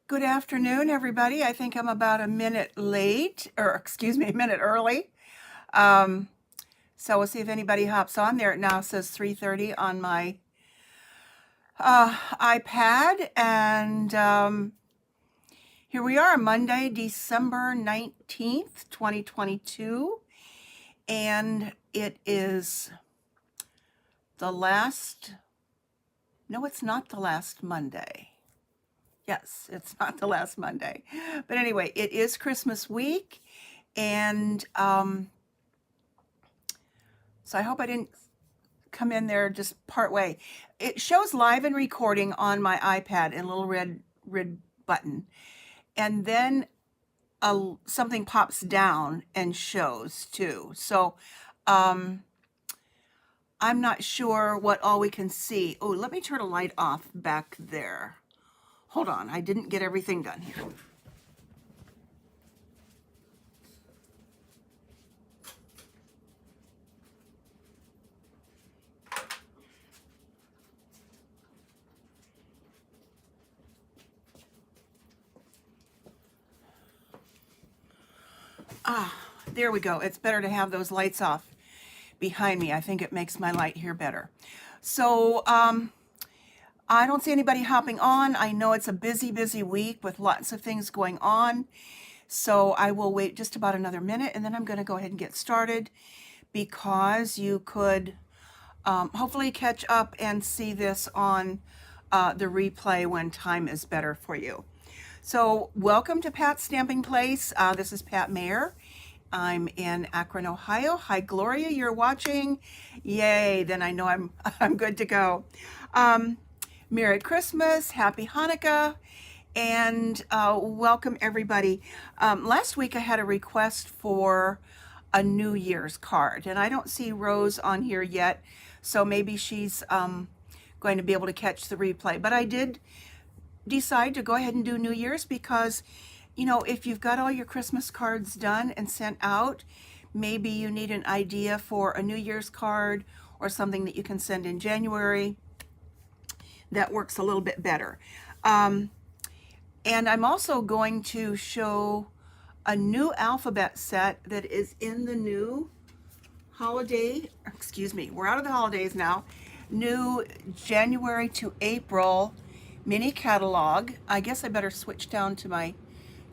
Good afternoon, everybody. I think I'm about a minute late, or excuse me, a minute early. Um, so we'll see if anybody hops on there. It now says 3:30 on my iPad, and here we are, Monday, December 19th, 2022, and it is the last, no, it's not the last Monday. Yes, it's not the last Monday. But anyway, it is Christmas week. And so I hope I didn't come in there just part way. It shows live and recording on my iPad in a little red button. And then something pops down and shows too. So I'm not sure what all we can see. Oh, let me turn a light off back there. Hold on, I didn't get everything done here. There we go. It's better to have those lights off behind me. I think it makes my light here better. So I don't see anybody hopping on. I know it's a busy week with lots of things going on. So I will wait just about another minute and then I'm going to go ahead and get started because you could hopefully catch up and see this on the replay when time is better for you. So welcome to Pat's Stamping Place. This is Pat Mayer. I'm in Akron, Ohio. Hi, Gloria, you're watching. Yay, then I know I'm good to go. Merry Christmas, Happy Hanukkah, and welcome everybody. Last week I had a request for a New Year's card, and I don't see Rose on here yet, so maybe she's going to be able to catch the replay. But I did decide to go ahead and do New Year's because, you know, if you've got all your Christmas cards done and sent out, maybe you need an idea for a New Year's card or something that you can send in January that works a little bit better. And I'm also going to show a new alphabet set that is in the new holiday, excuse me, we're out of the holidays now, new January to April mini catalog. I guess I better switch down to my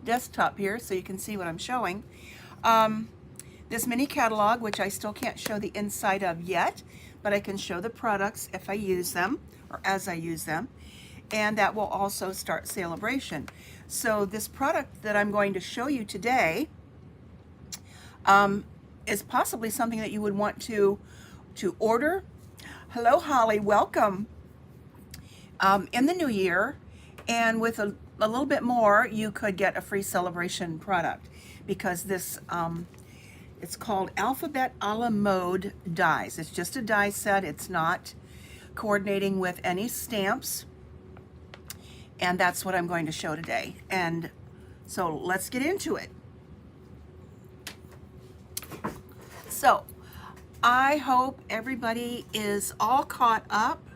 desktop here so you can see what I'm showing. This mini catalog, which I still can't show the inside of yet, but I can show the products if I use them or as I use them, and that will also start celebration. So this product that I'm going to show you today is possibly something that you would want to order. Hello, Holly, welcome. In the new year, and with a little bit more, you could get a free celebration product because this, it's called Alphabet a la Mode dies. It's just a die set. It's not coordinating with any stamps, and that's what I'm going to show today. And so let's get into it. So I hope everybody is all caught up.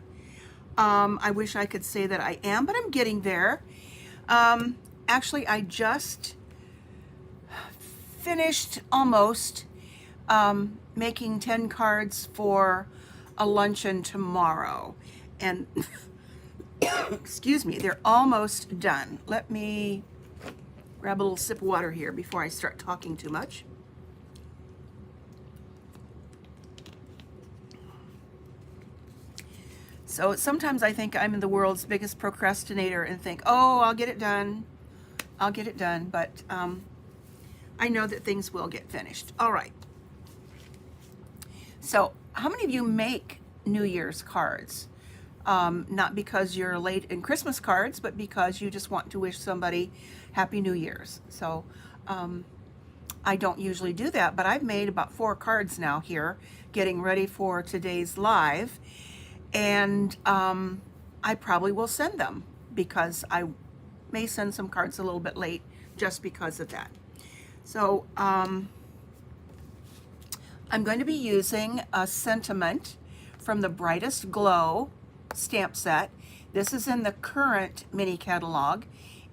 I wish I could say that I am, but I'm getting there. Actually, I just finished almost making 10 cards for a luncheon tomorrow. And excuse me, they're almost done. Let me grab a little sip of water here before I start talking too much. So sometimes I think I'm the world's biggest procrastinator and think, oh, I'll get it done. I'll get it done. But I know that things will get finished. All right. So how many of you make New Year's cards? Not because you're late in Christmas cards, but because you just want to wish somebody Happy New Year's. So I don't usually do that, but I've made about 4 cards now here, getting ready for today's live. And I probably will send them because I may send some cards a little bit late just because of that. So I'm going to be using a sentiment from the Brightest Glow stamp set. This is in the current mini catalog,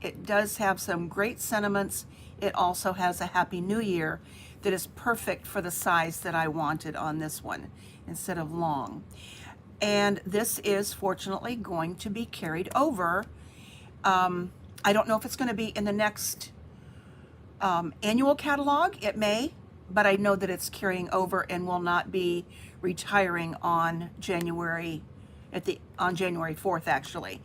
It does have some great sentiments. It also has a Happy New Year that is perfect for the size that I wanted on this one instead of long. And this is fortunately going to be carried over. I don't know if it's going to be in the next annual catalog. It may, but I know that it's carrying over and will not be retiring on January 4th actually,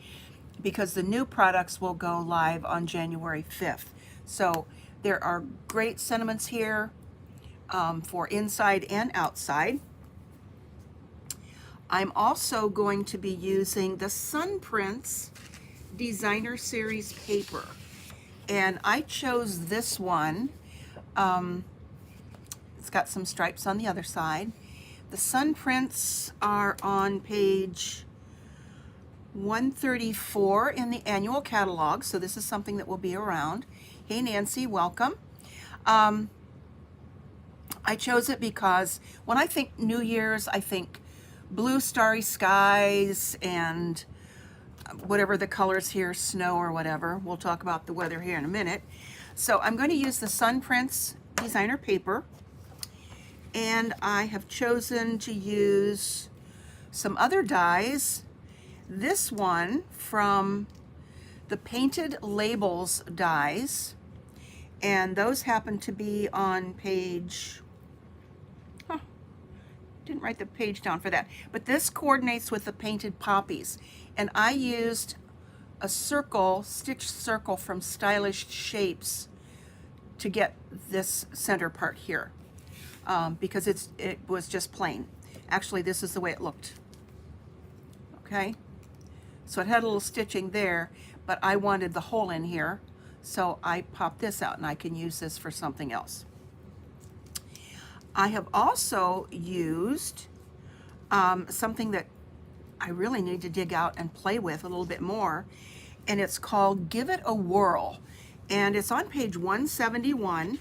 because the new products will go live on January 5th. So there are great sentiments here for inside and outside. I'm also going to be using the Sun Prince Designer Series paper. And I chose this one. It's got some stripes on the other side. The Sun Prints are on page 134 in the annual catalog, so this is something that will be around. Hey Nancy, welcome. I chose it because when I think New Year's, I think blue starry skies and whatever the colors here, snow or whatever. We'll talk about the weather here in a minute. So I'm going to use the Sun Prince designer paper, and I have chosen to use some other dies. This one from the Painted Labels dies, and those happen to be on page, didn't write the page down for that, but this coordinates with the Painted Poppies, and I used a circle, stitched circle from Stylish Shapes to get this center part here, because it was just plain. Actually, this is the way it looked. Okay, so it had a little stitching there, but I wanted the hole in here, so I popped this out, and I can use this for something else. I have also used something that I really need to dig out and play with a little bit more, and it's called Give It a Whirl, and it's on page 171,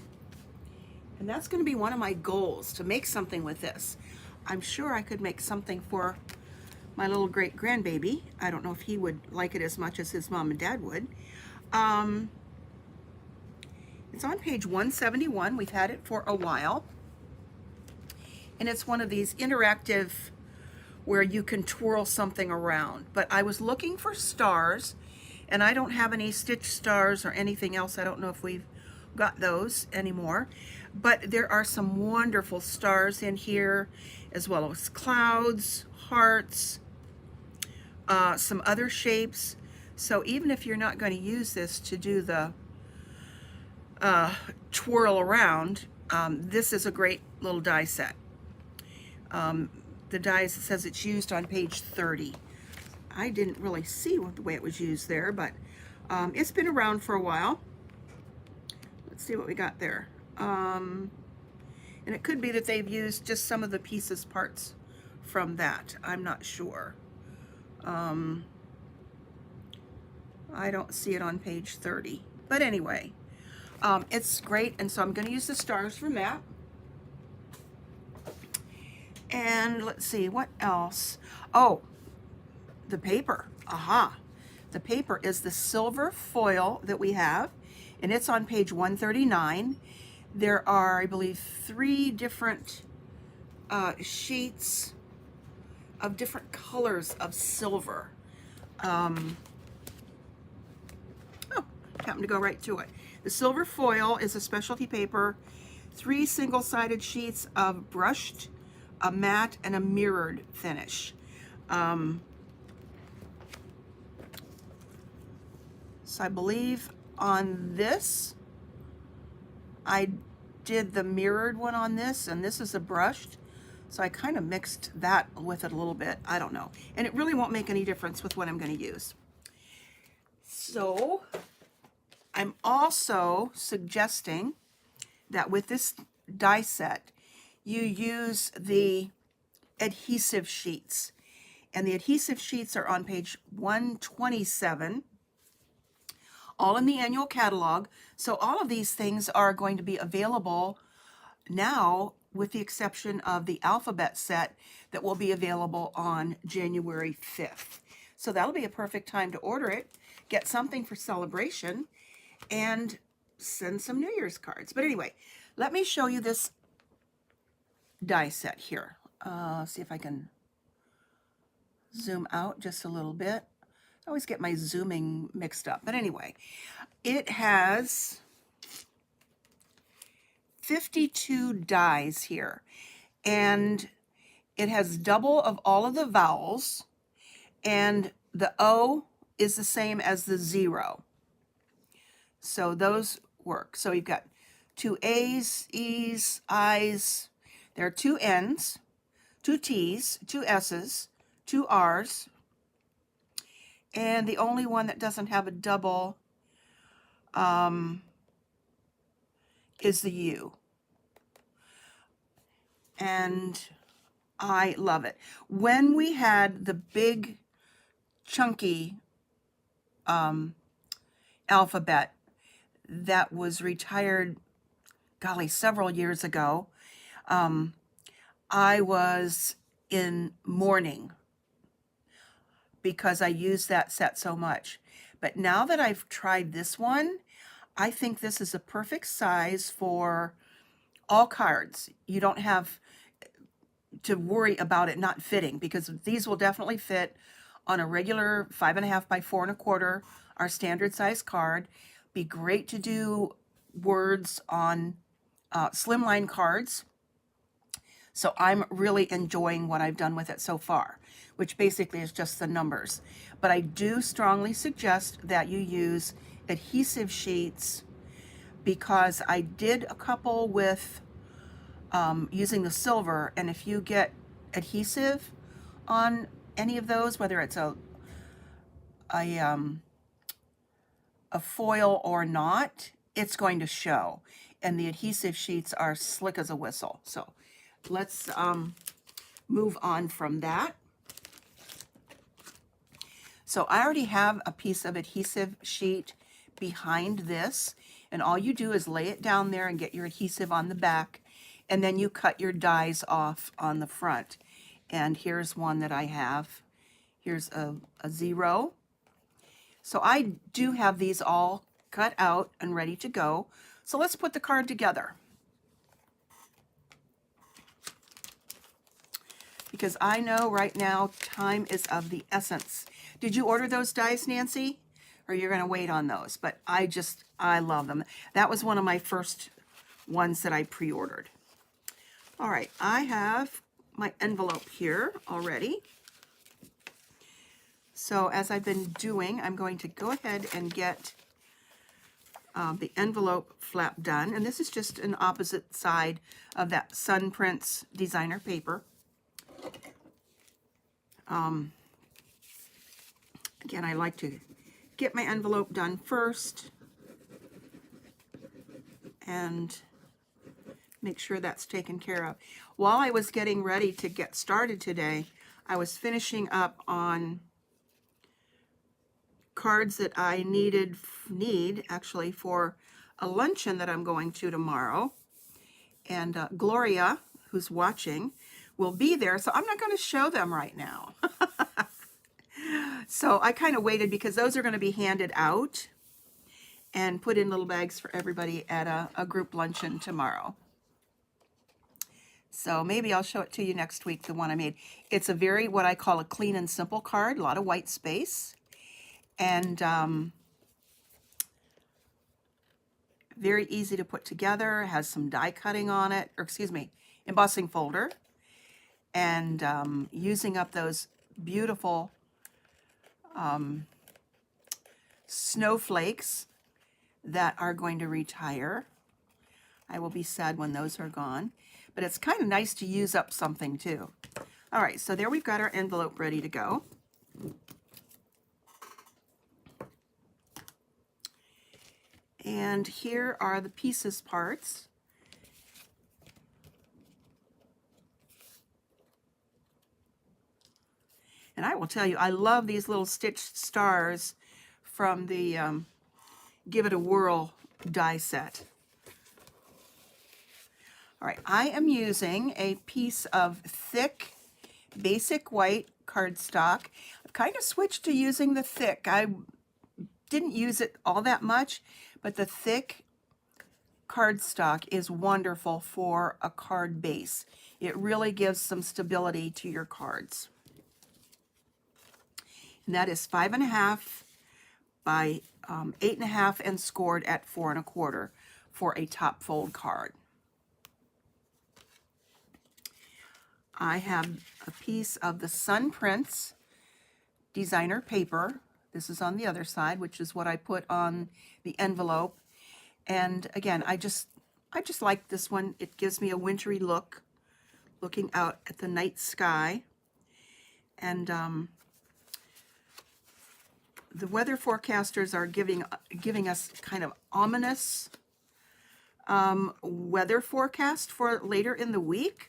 and that's going to be one of my goals, to make something with this. I'm sure I could make something for my little great grandbaby. I don't know if he would like it as much as his mom and dad would. It's on page 171. We've had it for a while. And it's one of these interactive where you can twirl something around. But I was looking for stars, and I don't have any stitch stars or anything else. I don't know if we've got those anymore. But there are some wonderful stars in here, as well as clouds, hearts, some other shapes. So even if you're not going to use this to do the twirl around, this is a great little die set. The die says it's used on page 30. I didn't really see the way it was used there, but it's been around for a while. Let's see what we got there. And it could be that they've used just some of the pieces, parts from that. I'm not sure. I don't see it on page 30. But anyway, it's great, and so I'm going to use the stars from that. And let's see, what else? Oh, the paper. Aha. The paper is the silver foil that we have, and it's on page 139. There are, I believe, 3 different sheets of different colors of silver. Oh, happened to go right to it. The silver foil is a specialty paper, 3 single-sided sheets of brushed, a matte, and a mirrored finish. So I believe on this, I did the mirrored one on this, and this is a brushed. So I kind of mixed that with it a little bit. I don't know. And it really won't make any difference with what I'm going to use. So I'm also suggesting that with this die set, you use the adhesive sheets. And the adhesive sheets are on page 127, all in the annual catalog. So all of these things are going to be available now, with the exception of the alphabet set that will be available on January 5th. So that'll be a perfect time to order it, get something for celebration, and send some New Year's cards. But anyway, let me show you this die set here. See if I can zoom out just a little bit. I always get my zooming mixed up. But anyway, it has 52 dies here. And it has double of all of the vowels. And the O is the same as the 0. So those work. So you've got 2 A's, E's, I's. There are 2 N's, 2 T's, 2 S's, 2 R's. And the only one that doesn't have a double is the U. And I love it. When we had the big chunky alphabet that was retired, golly, several years ago, I was in mourning because I used that set so much. But now that I've tried this one, I think this is a perfect size for all cards. You don't have to worry about it not fitting, because these will definitely fit on a regular 5.5 by 4 1/4, our standard size card. Be great to do words on slimline cards. So I'm really enjoying what I've done with it so far, which basically is just the numbers. But I do strongly suggest that you use adhesive sheets, because I did a couple with using the silver, and if you get adhesive on any of those, whether it's a foil or not, it's going to show. And the adhesive sheets are slick as a whistle. So let's move on from that. So I already have a piece of adhesive sheet behind this, and all you do is lay it down there and get your adhesive on the back, and then you cut your dies off on the front. And here's one that I have. Here's a 0. So I do have these all cut out and ready to go. So let's put the card together, because I know right now time is of the essence. Did you order those dies, Nancy? Or you're going to wait on those? But I love them. That was one of my first ones that I pre-ordered. All right, I have my envelope here already. So as I've been doing, I'm going to go ahead and get the envelope flap done. And this is just an opposite side of that Sun Prince designer paper. Again, I like to get my envelope done first and make sure that's taken care of. While I was getting ready to get started today, I was finishing up on cards that I need actually for a luncheon that I'm going to tomorrow. And Gloria, who's watching, will be there, so I'm not going to show them right now. So I kind of waited, because those are going to be handed out and put in little bags for everybody at a group luncheon tomorrow. So maybe I'll show it to you next week, the one I made. It's a very, what I call a clean and simple card, a lot of white space, and very easy to put together. It has some die cutting on it, or excuse me, embossing folder, and using up those beautiful snowflakes that are going to retire. I will be sad when those are gone, but it's kind of nice to use up something too. All right, so there we've got our envelope ready to go. And here are the pieces parts. And I will tell you, I love these little stitched stars from the Give It a Whirl die set. All right, I am using a piece of thick, basic white cardstock. kind of switched to using the thick. I didn't use it all that much, but the thick cardstock is wonderful for a card base. It really gives some stability to your cards. And that is 5.5 by 8.5 and scored at 4.25 for a top fold card. I have a piece of the Sun Prince designer paper. This is on the other side, which is what I put on the envelope. And again, I just like this one. It gives me a wintry look, looking out at the night sky. And the weather forecasters are giving us kind of ominous weather forecast for later in the week.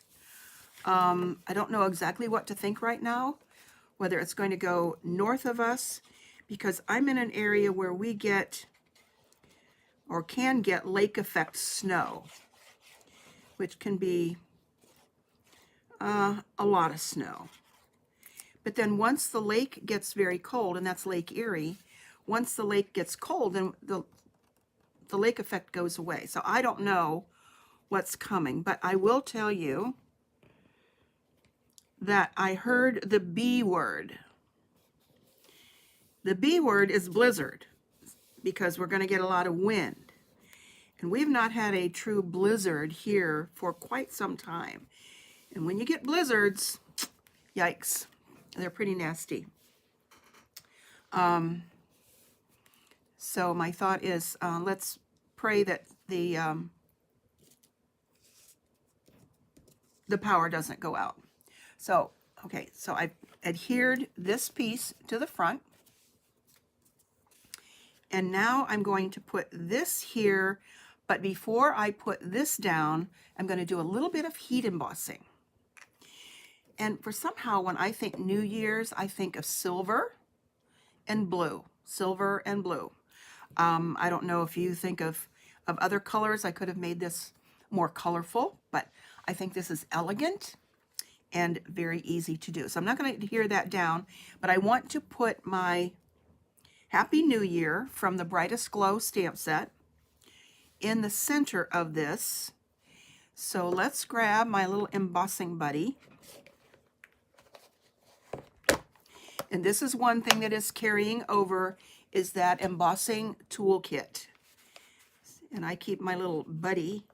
I don't know exactly what to think right now, whether it's going to go north of us, because I'm in an area where we get or can get lake effect snow, which can be a lot of snow. But then once the lake gets very cold, and that's Lake Erie, once the lake gets cold, then the lake effect goes away. So I don't know what's coming, but I will tell you that I heard the B word. The B word is blizzard, because we're going to get a lot of wind. And we've not had a true blizzard here for quite some time. And when you get blizzards, yikes, they're pretty nasty. So my thought is, let's pray that the power doesn't go out. So, okay, so I've adhered this piece to the front. And now I'm going to put this here, but before I put this down, I'm going to do a little bit of heat embossing. And for somehow, when I think New Year's, I think of silver and blue. Silver and blue. I don't know if you think of other colors. I could have made this more colorful, but I think this is elegant and very easy to do. So I'm not going to adhere that down, but I want to put my Happy New Year from the Brightest Glow stamp set in the center of this. So let's grab my little embossing buddy. And this is one thing that is carrying over, is that embossing toolkit. And I keep my little buddy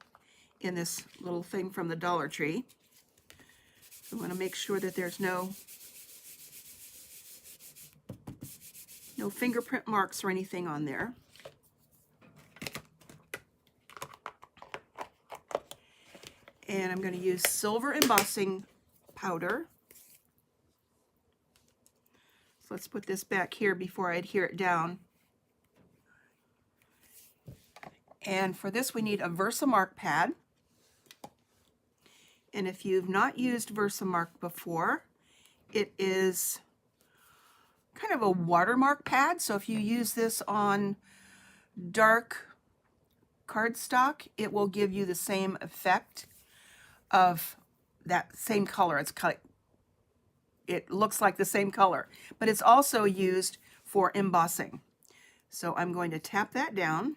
in this little thing from the Dollar Tree. I want to make sure that there's no fingerprint marks or anything on there. And I'm going to use silver embossing powder. So let's put this back here before I adhere it down. And for this we need a Versamark pad. And if you've not used Versamark before, it is kind of a watermark pad. So if you use this on dark cardstock, it will give you the same effect of that same color. It looks like the same color, but it's also used for embossing. So I'm going to tap that down.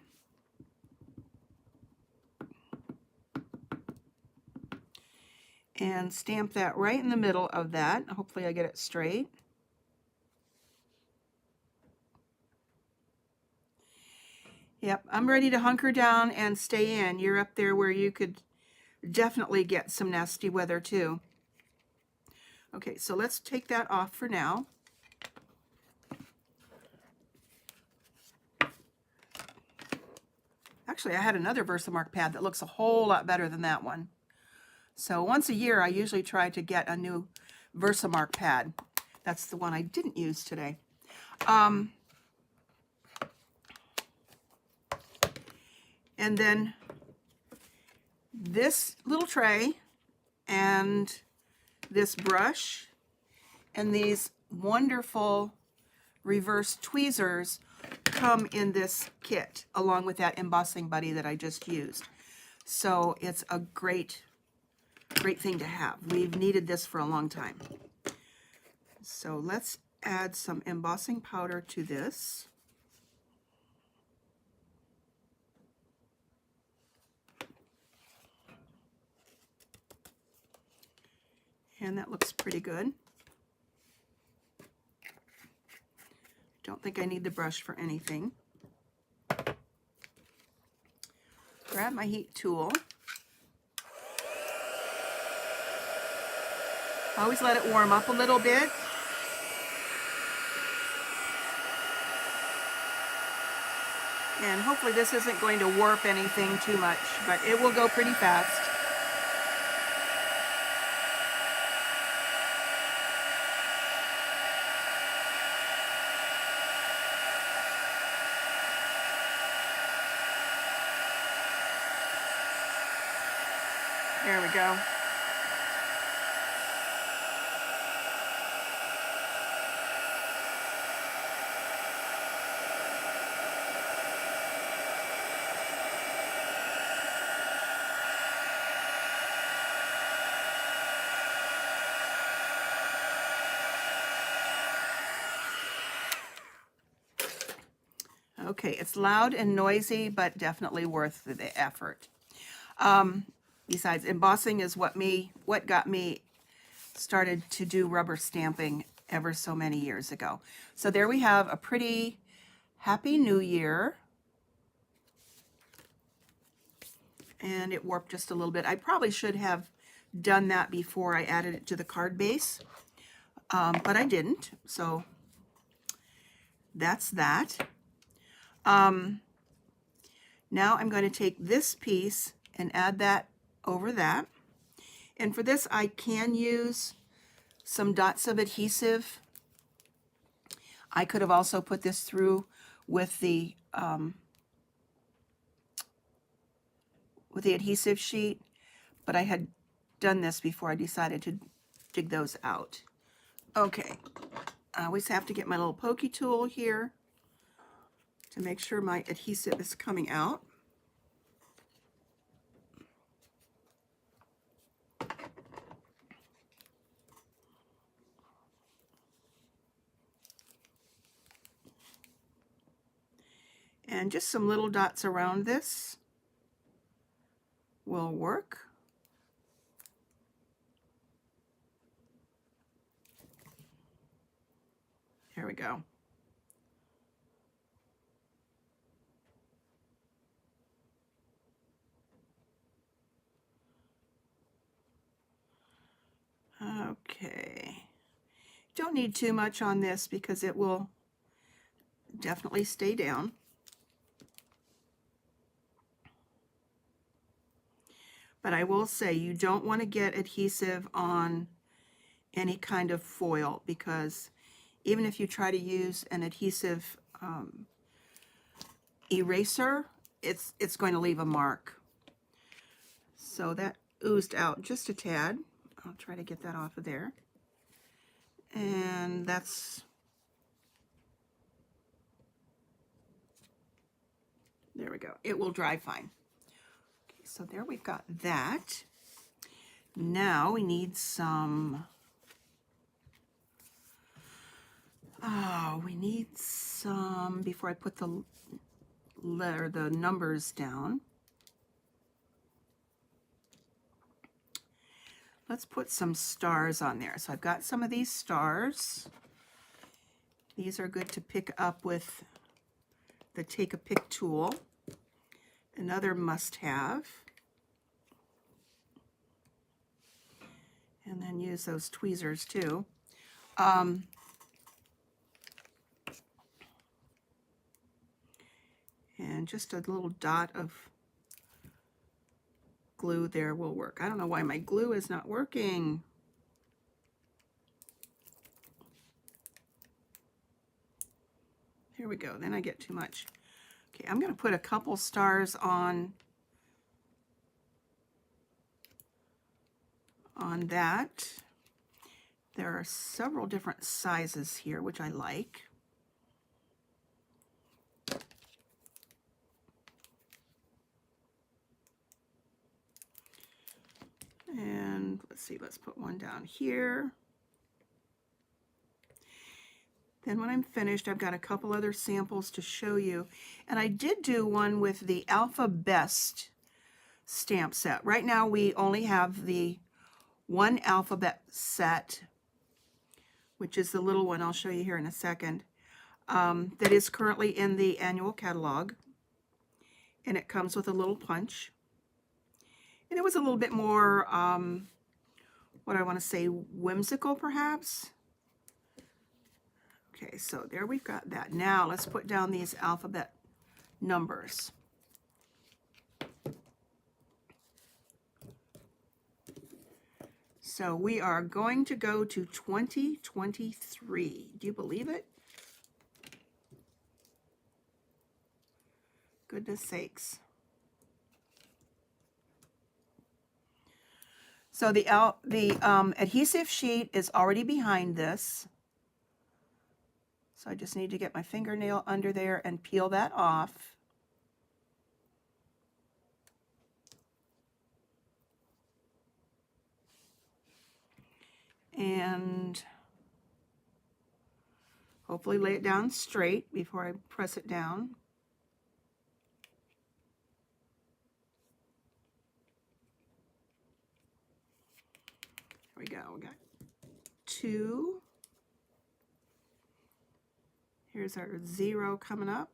And stamp that right in the middle of that. Hopefully I get it straight. Yep, I'm ready to hunker down and stay in. You're up there where you could definitely get some nasty weather too. Okay, so let's take that off for now. Actually, I had another Versamark pad that looks a whole lot better than that one. So once a year, I usually try to get a new Versamark pad. That's the one I didn't use today. And then this little tray and this brush and these wonderful reverse tweezers come in this kit along with that embossing buddy that I just used. So it's a great thing to have. We've needed this for a long time. So let's add some embossing powder to this. And that looks pretty good. Don't think I need the brush for anything. Grab my heat tool. Always let it warm up a little bit. And hopefully this isn't going to warp anything too much, but it will go pretty fast. There we go. Okay, it's loud and noisy, but definitely worth the effort. Besides, embossing is what got me started to do rubber stamping ever so many years ago. So there we have a pretty Happy New Year. And it warped just a little bit. I probably should have done that before I added it to the card base, but I didn't. So that's that. Now I'm going to take this piece and add that over that. And for this, I can use some dots of adhesive. I could have also put this through with the adhesive sheet, but I had done this before I decided to dig those out. Okay, I always have to get my little pokey tool here to make sure my adhesive is coming out. And just some little dots around this will work. There we go. Okay. Don't need too much on this because it will definitely stay down. But I will say you don't want to get adhesive on any kind of foil, because even if you try to use an adhesive eraser, it's going to leave a mark. So that oozed out just a tad. I'll try to get that off of there. And that's, there we go. It will dry fine. Okay, so there we've got that. Now we need some, before I put the numbers down, let's put some stars on there. So I've got some of these stars. These are good to pick up with the Take a Pick tool. Another must-have. And then use those tweezers too. And just a little dot of glue there will work. I don't know why my glue is not working. Here we go. Then I get too much. Okay, I'm going to put a couple stars on that. There are several different sizes here, which I like. And let's see, let's put one down here. Then when I'm finished, I've got a couple other samples to show you. And I did do one with the Alpha Best stamp set. Right now we only have the one alphabet set, which is the little one I'll show you here in a second, that is currently in the annual catalog. And it comes with a little punch. And it was a little bit more, what I want to say, whimsical perhaps. Okay, so there we've got that. Now let's put down these alphabet numbers. So we are going to go to 2023. Do you believe it? Goodness sakes. So the adhesive sheet is already behind this. So I just need to get my fingernail under there and peel that off. And hopefully lay it down straight before I press it down. There we go. We got 2. Here's our 0 coming up.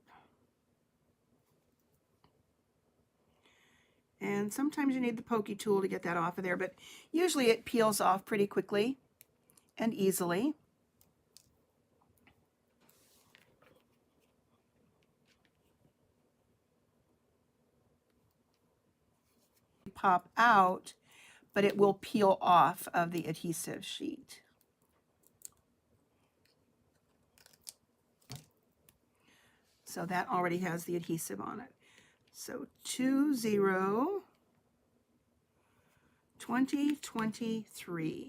And sometimes you need the pokey tool to get that off of there, but usually it peels off pretty quickly and easily. Pop out, but it will peel off of the adhesive sheet. So that already has the adhesive on it. So 2023.